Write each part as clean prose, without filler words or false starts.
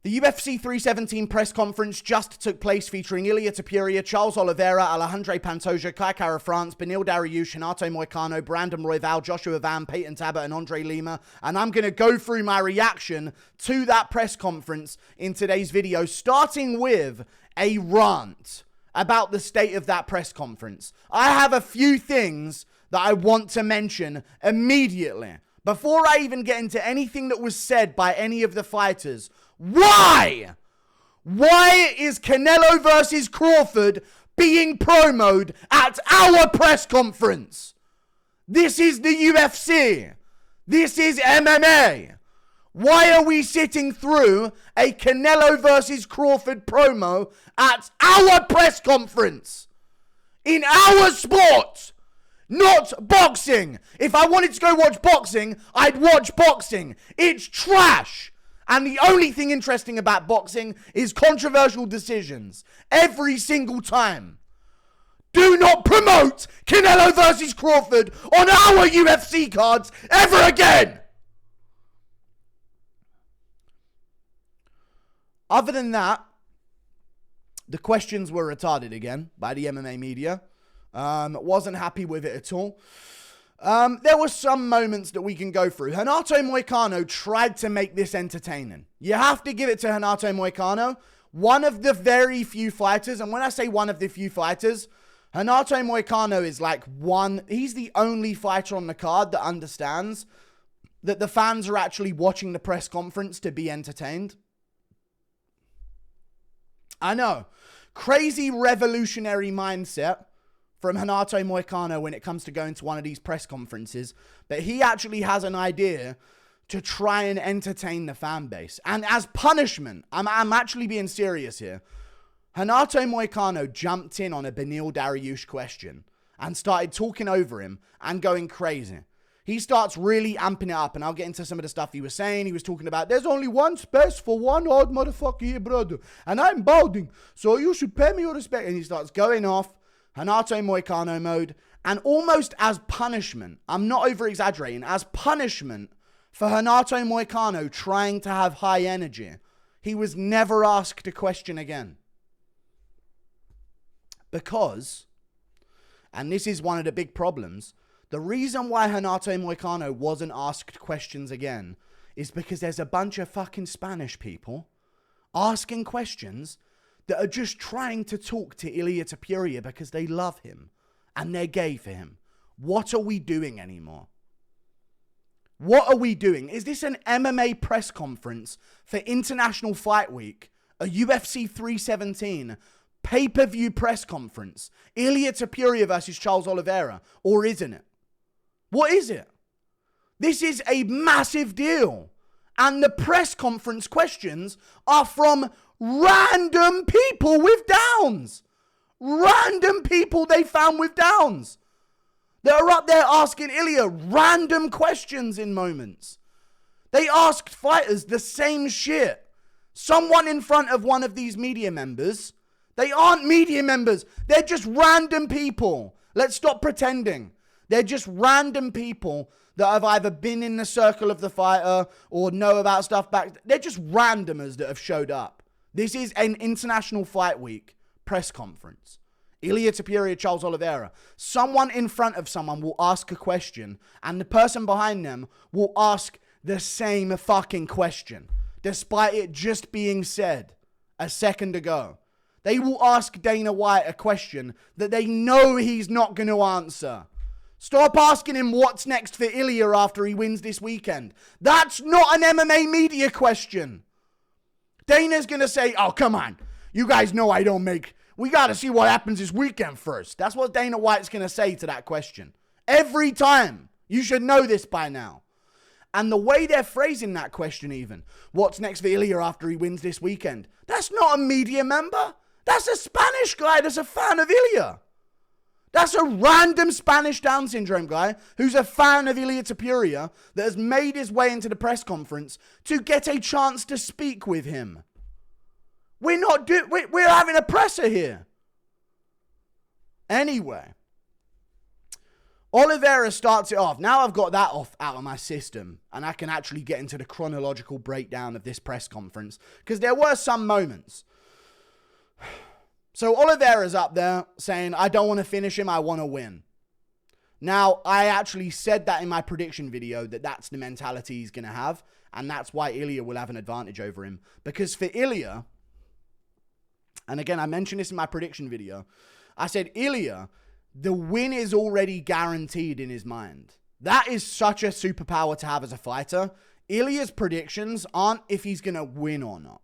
The UFC 317 press conference just took place featuring Ilia Topuria, Charles Oliveira, Alexandre Pantoja, Kai Kara France, Beneil Dariush, Renato Moicano, Brandon Royval, Joshua Van, Payton Talbott, and Andre Lima. And I'm going to go through my reaction to that press conference in today's video, starting with a rant about the state of that press conference. I have a few things that I want to mention immediately. Before I even get into anything that was said by any of the fighters, why? Why is Canelo versus Crawford being promoted at our press conference? This is the UFC. This is MMA. Why are we sitting through a Canelo versus Crawford promo at our press conference? In our sport, not boxing. If I wanted to go watch boxing, I'd watch boxing. It's trash. And the only thing interesting about boxing is controversial decisions. Every single time. Do not promote Canelo versus Crawford on our UFC cards ever again. Other than that, the questions were retarded again by the MMA media. Wasn't happy with it at all. There were some moments that we can go through. Renato Moicano tried to make this entertaining. You have to give it to Renato Moicano. One of the very few fighters, and when I say one of the few fighters, Renato Moicano is he's the only fighter on the card that understands that the fans are actually watching the press conference to be entertained. I know. Crazy revolutionary mindset from Renato Moicano when it comes to going to one of these press conferences, but he actually has an idea to try and entertain the fan base. And as punishment, I'm actually being serious here, Renato Moicano jumped in on a Beneil Dariush question and started talking over him and going crazy. He starts really amping it up, and I'll get into some of the stuff he was saying. He was talking about, there's only one space for one old motherfucker here, brother, and I'm balding, so you should pay me your respect. And he starts going off Renato Moicano mode, and almost as punishment, I'm not over-exaggerating, as punishment for Renato Moicano trying to have high energy, he was never asked a question again. Because, and this is one of the big problems, the reason why Renato Moicano wasn't asked questions again is because there's a bunch of fucking Spanish people asking questions that are just trying to talk to Ilia Topuria because they love him and they're gay for him. What are we doing anymore? What are we doing? Is this an MMA press conference for International Fight Week, a UFC 317 pay-per-view press conference, Ilia Topuria versus Charles Oliveira, or isn't it? What is it? This is a massive deal. And the press conference questions are from random people with downs. Random people they found with downs. That are up there asking Ilia random questions in moments. They asked fighters the same shit. Someone in front of one of these media members. They aren't media members. They're just random people. Let's stop pretending. They're just random people that have either been in the circle of the fighter or know about stuff back. They're just randomers that have showed up. This is an International Fight Week press conference. Ilia Topuria, Charles Oliveira. Someone in front of someone will ask a question and the person behind them will ask the same fucking question, despite it just being said a second ago. They will ask Dana White a question that they know he's not going to answer. Stop asking him what's next for Ilia after he wins this weekend. That's not an MMA media question. Dana's going to say, oh, come on. You guys know I don't make... We got to see what happens this weekend first. That's what Dana White's going to say to that question. Every time. You should know this by now. And the way they're phrasing that question even, what's next for Ilia after he wins this weekend? That's not a media member. That's a Spanish guy that's a fan of Ilia. That's a random Spanish Down syndrome guy who's a fan of Ilia Topuria that has made his way into the press conference to get a chance to speak with him. We're having a presser here. Anyway, Oliveira starts it off. Now I've got that out of my system, and I can actually get into the chronological breakdown of this press conference, because there were some moments. So Oliveira's up there saying, I don't want to finish him, I want to win. Now, I actually said that in my prediction video, that that's the mentality he's going to have, and that's why Ilia will have an advantage over him. Because for Ilia, and again, I mentioned this in my prediction video, I said, Ilia, the win is already guaranteed in his mind. That is such a superpower to have as a fighter. Ilia's predictions aren't if he's going to win or not.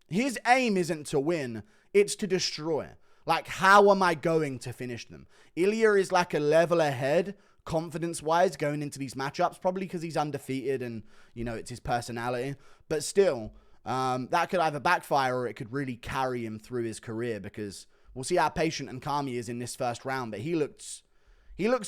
His aim isn't to win, it's to destroy. Like, how am I going to finish them? Ilia is like a level ahead, confidence-wise, going into these matchups, probably because he's undefeated and, you know, it's his personality. But still, that could either backfire or it could really carry him through his career, because we'll see how patient and calm he is in this first round. But he looks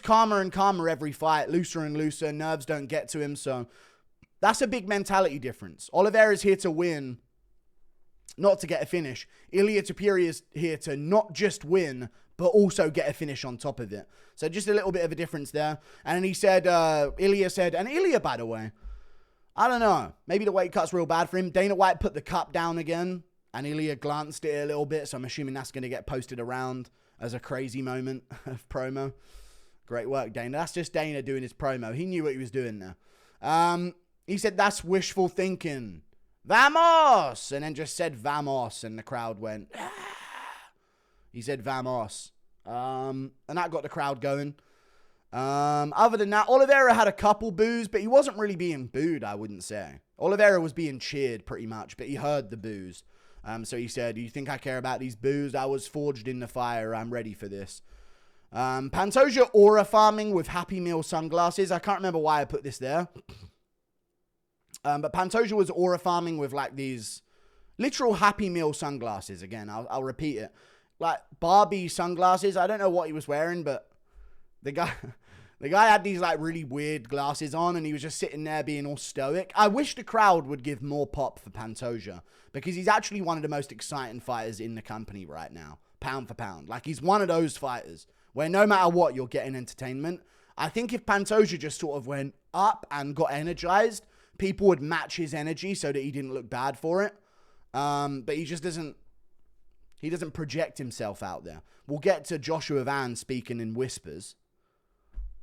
calmer and calmer every fight, looser and looser. Nerves don't get to him, so that's a big mentality difference. Oliveira's here to win, not to get a finish. Ilia Topuria is here to not just win, but also get a finish on top of it. So just a little bit of a difference there. And then he said, Ilia said, and Ilia, by the way, I don't know, maybe the weight cut's real bad for him. Dana White put the cup down again, and Ilia glanced at it a little bit, so I'm assuming that's going to get posted around as a crazy moment of promo. Great work, Dana. That's just Dana doing his promo. He knew what he was doing there. He said, that's wishful thinking. Vamos! And then just said vamos, and the crowd went, ah. He said vamos. And that got the crowd going. Other than that, Oliveira had a couple boos, but he wasn't really being booed, I wouldn't say. Oliveira was being cheered pretty much, but he heard the boos. So he said, you think I care about these boos? I was forged in the fire. I'm ready for this. Pantoja aura farming with Happy Meal sunglasses. I can't remember why I put this there. But Pantoja was aura farming with like these literal Happy Meal sunglasses. Again, I'll repeat it. Like Barbie sunglasses. I don't know what he was wearing, but the guy had these like really weird glasses on, and he was just sitting there being all stoic. I wish the crowd would give more pop for Pantoja, because he's actually one of the most exciting fighters in the company right now, pound for pound. Like, he's one of those fighters where no matter what, you're getting entertainment. I think if Pantoja just sort of went up and got energized, people would match his energy so that he didn't look bad for it. But he just doesn't project himself out there. We'll get to Joshua Van speaking in whispers.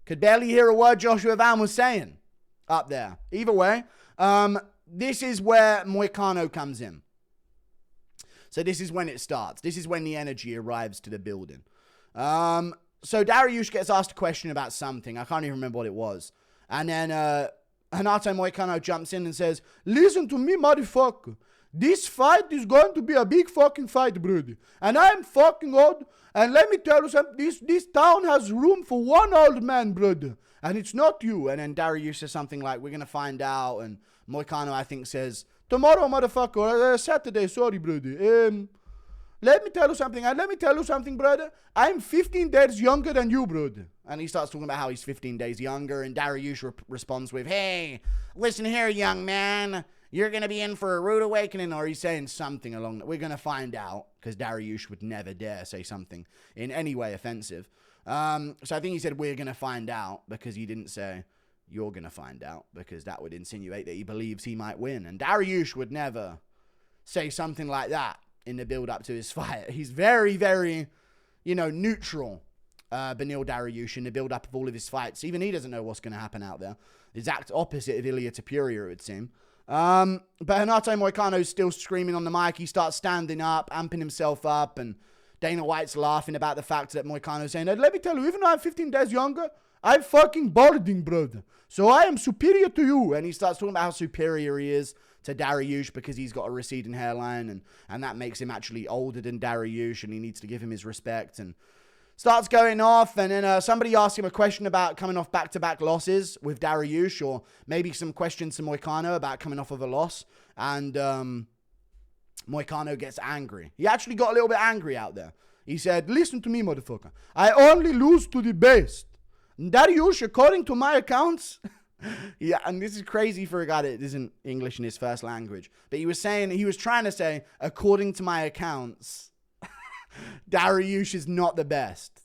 Could barely hear a word Joshua Van was saying up there. Either way, this is where Moicano comes in. So this is when it starts. This is when the energy arrives to the building. So Dariush gets asked a question about something. I can't even remember what it was. And then Renato Moicano jumps in and says, listen to me, motherfucker. This fight is going to be a big fucking fight, brother. And I'm fucking old. And let me tell you something. This town has room for one old man, brother. And it's not you. And then Dariush says something like, we're going to find out. And Moicano, I think, says, tomorrow, motherfucker. Saturday, sorry, brother. Let me tell you something. And let me tell you something, brother. I'm 15 days younger than you, brother. And he starts talking about how he's 15 days younger. And Dariush responds with, hey, listen here, young man. You're going to be in for a rude awakening. Or he's saying something along that. We're going to find out. Because Dariush would never dare say something in any way offensive. So I think he said, we're going to find out. Because he didn't say, you're going to find out. Because that would insinuate that he believes he might win. And Dariush would never say something like that in the build-up to his fight. He's very, very, neutral. Beneil Dariush in the build-up of all of his fights. Even he doesn't know what's going to happen out there. Exact opposite of Ilia Topuria, it would seem. But Renato Moicano's still screaming on the mic. He starts standing up, amping himself up, and Dana White's laughing about the fact that Moicano's saying, let me tell you, even though I'm 15 days younger, I'm fucking balding, brother. So I am superior to you. And he starts talking about how superior he is to Dariush because he's got a receding hairline, and that makes him actually older than Dariush, and he needs to give him his respect, and starts going off. And then somebody asks him a question about coming off back-to-back losses with Dariush, or maybe some questions to Moicano about coming off of a loss, and Moicano gets angry. He actually got a little bit angry out there. He said, listen to me, motherfucker. I only lose to the best. Dariush, according to my accounts... Yeah, and this is crazy for a guy that isn't English in his first language. But he was trying to say, according to my accounts, Dariush is not the best.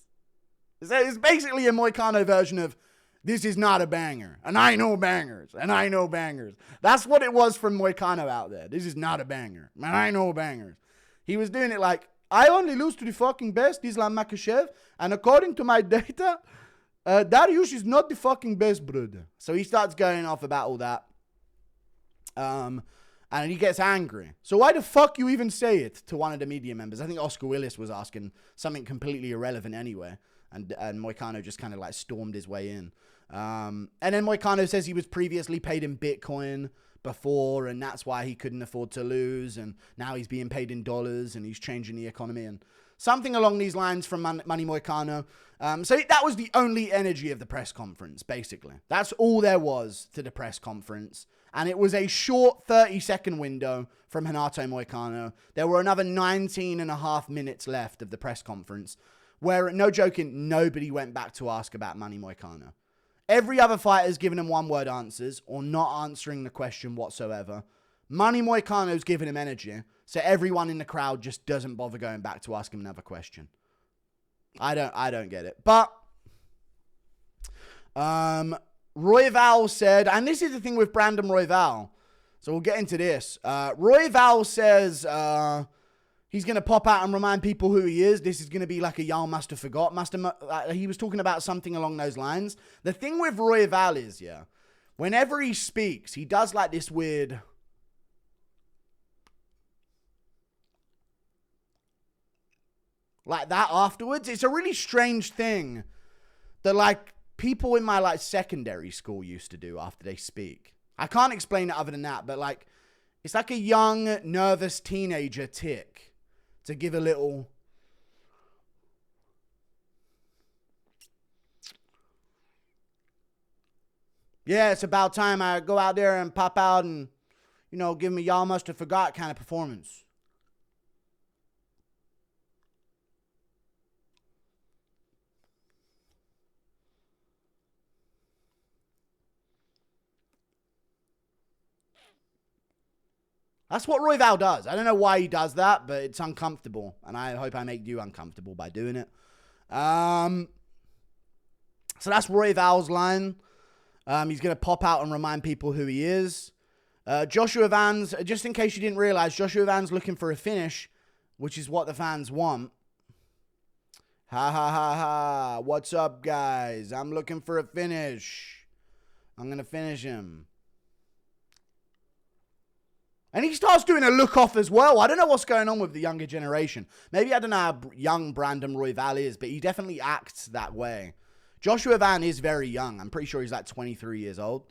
It's basically a Moicano version of, this is not a banger, and I know bangers, and I know bangers. That's what it was from Moicano out there. This is not a banger, and I know bangers. He was doing it like, I only lose to the fucking best, Islam Makhachev, and according to my data, Dariush is not the fucking best, brother. So he starts going off about all that. And he gets angry. So why the fuck you even say it to one of the media members? I think Oscar Willis was asking something completely irrelevant anyway. And Moicano just kind of like stormed his way in. And then Moicano says he was previously paid in Bitcoin before, and that's why he couldn't afford to lose. And now he's being paid in dollars, and he's changing the economy. And something along these lines from Money Moicano. So that was the only energy of the press conference, basically. That's all there was to the press conference. And it was a short 30-second window from Renato Moicano. There were another 19 and a half minutes left of the press conference where, no joking, nobody went back to ask about Money Moicano. Every other fighter's given him one-word answers or not answering the question whatsoever. Money Moicano's given him energy, so everyone in the crowd just doesn't bother going back to ask him another question. I don't get it. But Royval said, and this is the thing with Brandon Royval, so we'll get into this. Royval says he's going to pop out and remind people who he is. This is going to be like a y'all must have forgot. He was talking about something along those lines. The thing with Royval is, whenever he speaks, he does like this weird... like that afterwards. It's a really strange thing that like people in my like secondary school used to do after they speak. I can't explain it other than that, but like it's like a young nervous teenager tick to give a little it's about time I go out there and pop out and give me y'all must have forgot kind of performance. That's what Royval does. I don't know why he does that, but it's uncomfortable. And I hope I make you uncomfortable by doing it. So that's Royval's line. He's going to pop out and remind people who he is. Joshua Vans, just in case you didn't realize, Joshua Vans looking for a finish, which is what the fans want. Ha ha ha ha. What's up, guys? I'm looking for a finish. I'm going to finish him. And he starts doing a look-off as well. I don't know what's going on with the younger generation. Maybe I don't know how young Brandon Royval is, but he definitely acts that way. Joshua Van is very young. I'm pretty sure he's like 23 years old,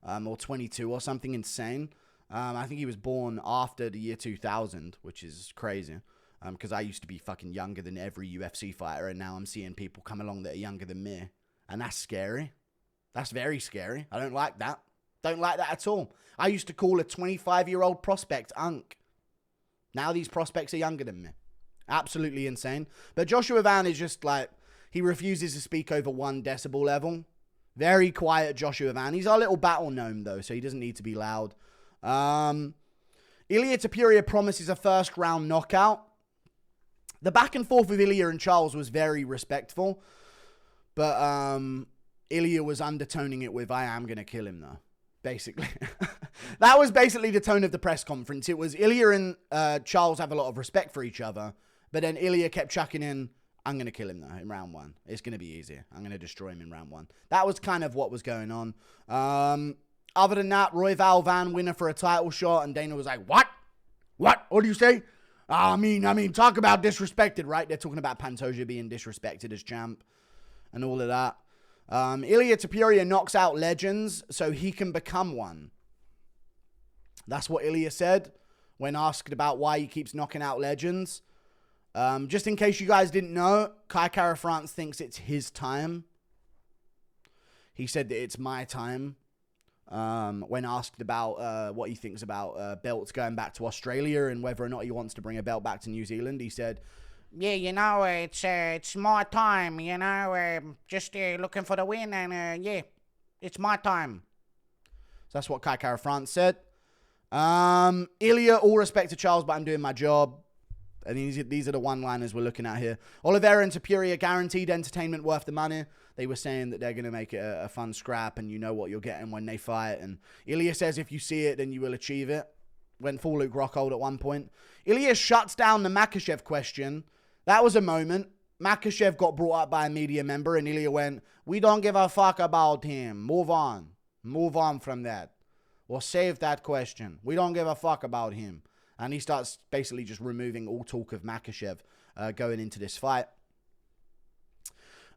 or 22 or something insane. I think he was born after the year 2000, which is crazy. Because I used to be fucking younger than every UFC fighter, and now I'm seeing people come along that are younger than me. And that's scary. That's very scary. I don't like that. Don't like that at all. I used to call a 25-year-old prospect Unk. Now these prospects are younger than me. Absolutely insane. But Joshua Van is just like, he refuses to speak over 1 decibel level. Very quiet Joshua Van. He's our little battle gnome though, so he doesn't need to be loud. Ilia Topuria promises a first-round knockout. The back and forth with Ilia and Charles was very respectful. But Ilia was undertoning it with, I am going to kill him though. Basically. That was basically the tone of the press conference. It was Ilia and Charles have a lot of respect for each other, but then Ilia kept chucking in, I'm going to kill him though in round 1. It's going to be easy. I'm going to destroy him in round 1. That was kind of what was going on. Other than that, Royval Van winner for a title shot, and Dana was like, what? What do you say? I mean, talk about disrespected, right? They're talking about Pantoja being disrespected as champ and all of that. Ilia Topuria knocks out legends so he can become one. That's what Ilia said when asked about why he keeps knocking out legends. Just in case you guys didn't know, Kai Kara-France thinks it's his time. He said that it's my time. When asked about what he thinks about belts going back to Australia and whether or not he wants to bring a belt back to New Zealand, he said, yeah, it's my time, just looking for the win, and it's my time. So that's what Kai Kara-France said. Ilia, all respect to Charles, but I'm doing my job. And these are the one-liners we're looking at here. Oliveira and Topuria guaranteed entertainment worth the money. They were saying that they're going to make it a fun scrap, and you know what you're getting when they fight. And Ilia says if you see it, then you will achieve it. Went full Luke Rockhold at one point. Ilia shuts down the Makhachev question. That was a moment. Makhachev got brought up by a media member, and Ilia went, we don't give a fuck about him. Move on. Move on from that. Or save that question. We don't give a fuck about him. And he starts basically just removing all talk of Makhachev going into this fight.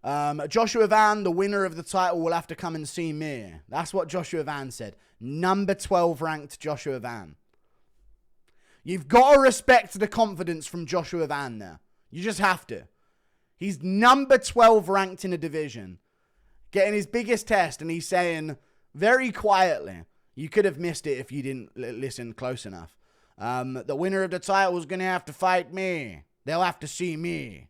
Joshua Van, the winner of the title, will have to come and see me. That's what Joshua Van said. Number 12 ranked Joshua Van. You've got to respect the confidence from Joshua Van there. You just have to. He's number 12 ranked in a division. Getting his biggest test, and he's saying very quietly, you could have missed it if you didn't listen close enough. The winner of the title is going to have to fight me. They'll have to see me.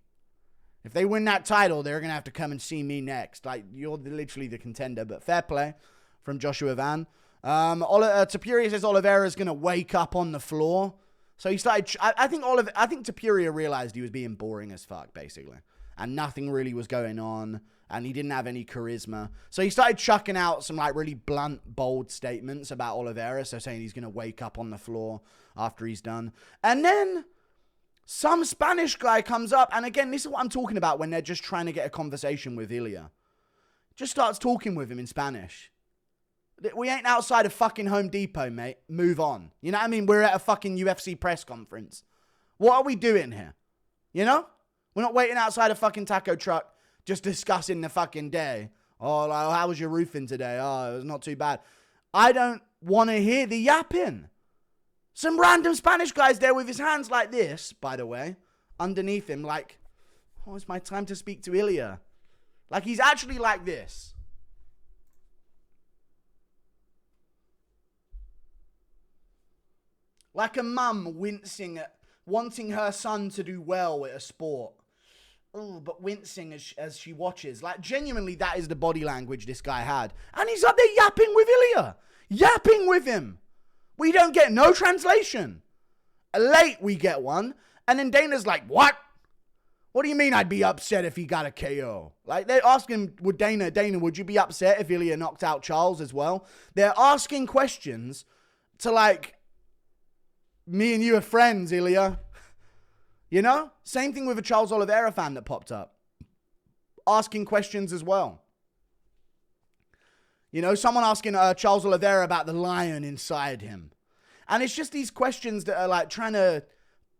If they win that title, they're going to have to come and see me next. Like, you're literally the contender, but fair play from Joshua Van. Topuria says Oliveira is going to wake up on the floor. So he started, I think Topuria realized he was being boring as fuck, basically. And nothing really was going on. And he didn't have any charisma. So he started chucking out some like really blunt, bold statements about Oliveira. So saying he's going to wake up on the floor after he's done. And then some Spanish guy comes up. And again, this is what I'm talking about when they're just trying to get a conversation with Ilia. Just starts talking with him in Spanish. We ain't outside of fucking Home Depot, mate. Move on. You know what I mean? We're at a fucking UFC press conference. What are we doing here? You know? We're not waiting outside a fucking taco truck just discussing the fucking day. Oh, like, how was your roofing today? Oh, it was not too bad. I don't want to hear the yapping. Some random Spanish guy's there with his hands like this, by the way, underneath him, like, oh, it's my time to speak to Ilia. Like, he's actually like this. Like a mum wincing at wanting her son to do well at a sport. Oh, but wincing as she watches. Like, genuinely, that is the body language this guy had. And he's up there yapping with Ilia. Yapping with him. We don't get no translation. Late we get one. And then Dana's like, what? What do you mean I'd be upset if he got a KO? Like, they're asking, Dana, would you be upset if Ilia knocked out Charles as well? They're asking questions to, like, me and you are friends, Ilia. You know? Same thing with a Charles Oliveira fan that popped up. Asking questions as well. You know, someone asking Charles Oliveira about the lion inside him. And it's just these questions that are like trying to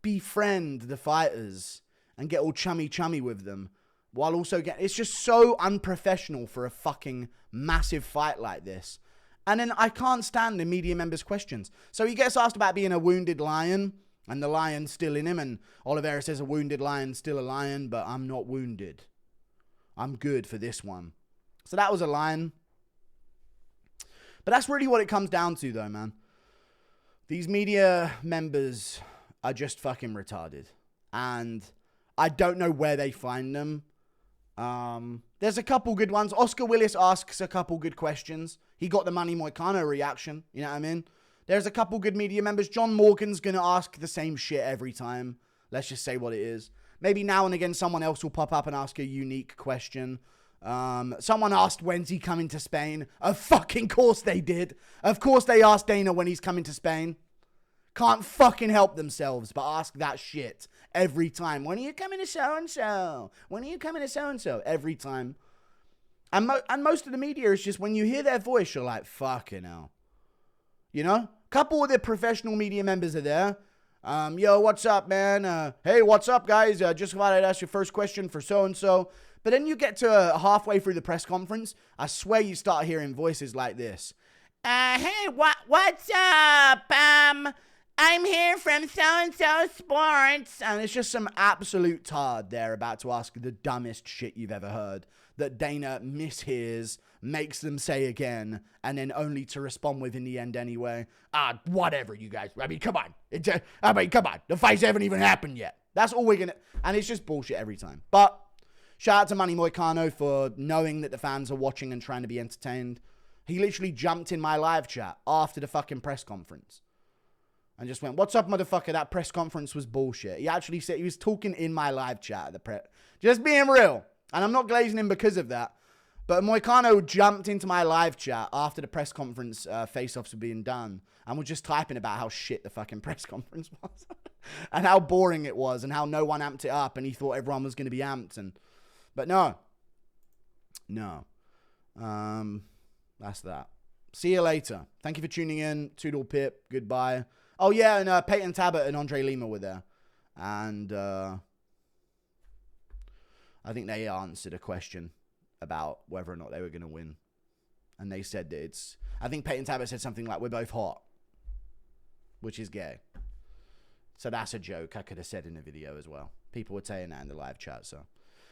befriend the fighters and get all chummy with them. While also getting... It's just so unprofessional for a fucking massive fight like this. And then I can't stand the media members' questions. So he gets asked about being a wounded lion. And the lion's still in him. And Oliveira says a wounded lion's still a lion. But I'm not wounded. I'm good for this one. So that was a line. But that's really what it comes down to, though, man. These media members are just fucking retarded. And I don't know where they find them. There's a couple good ones. Oscar Willis asks a couple good questions. He got the Money Moicano reaction. You know what I mean? There's a couple good media members. John Morgan's going to ask the same shit every time. Let's just say what it is. Maybe now and again someone else will pop up and ask a unique question. Someone asked, when's he coming to Spain? Of fucking course they did. Of course they asked Dana when he's coming to Spain. Can't fucking help themselves but ask that shit every time. When are you coming to so-and-so? When are you coming to so-and-so? Every time. And most of the media is just, when you hear their voice, you're like, fucking hell. You know? A couple of the professional media members are there. Yo, what's up, man? Hey, what's up, guys? Just thought I'd ask your first question for so-and-so. But then you get to halfway through the press conference, I swear you start hearing voices like this. Hey, what's up? I'm here from so-and-so sports. And it's just some absolute tard there about to ask the dumbest shit you've ever heard that Dana mishears, makes them say again, and then only to respond with in the end anyway. Whatever, you guys. I mean, come on. Come on. The fights haven't even happened yet. That's all we're going to... And it's just bullshit every time. But shout out to Money Moicano for knowing that the fans are watching and trying to be entertained. He literally jumped in my live chat after the fucking press conference. and just went, "What's up, motherfucker? That press conference was bullshit." He actually said, he was talking in my live chat at the press. Just being real. And I'm not glazing him because of that. But Moicano jumped into my live chat after the press conference face-offs were being done and was just typing about how shit the fucking press conference was. And how boring it was and how no one amped it up and he thought everyone was going to be amped. But no. No. That's that. See you later. Thank you for tuning in. Toodle pip. Goodbye. Oh, yeah, and Payton Talbott and Andre Lima were there. And I think they answered a question about whether or not they were going to win. And they said that it's... I think Payton Talbott said something like, "We're both hot," which is gay. So that's a joke I could have said in the video as well. People were saying that in the live chat, so...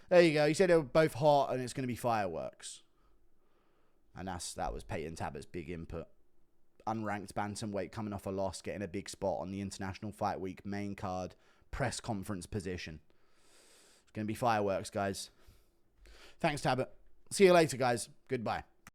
There you go. He said they were both hot and it's going to be fireworks. And that was Payton Talbott's big input. Unranked bantamweight coming off a loss, getting a big spot on the International Fight Week main card press conference position. It's going to be fireworks, guys. Thanks, Talbott. See you later, guys. Goodbye.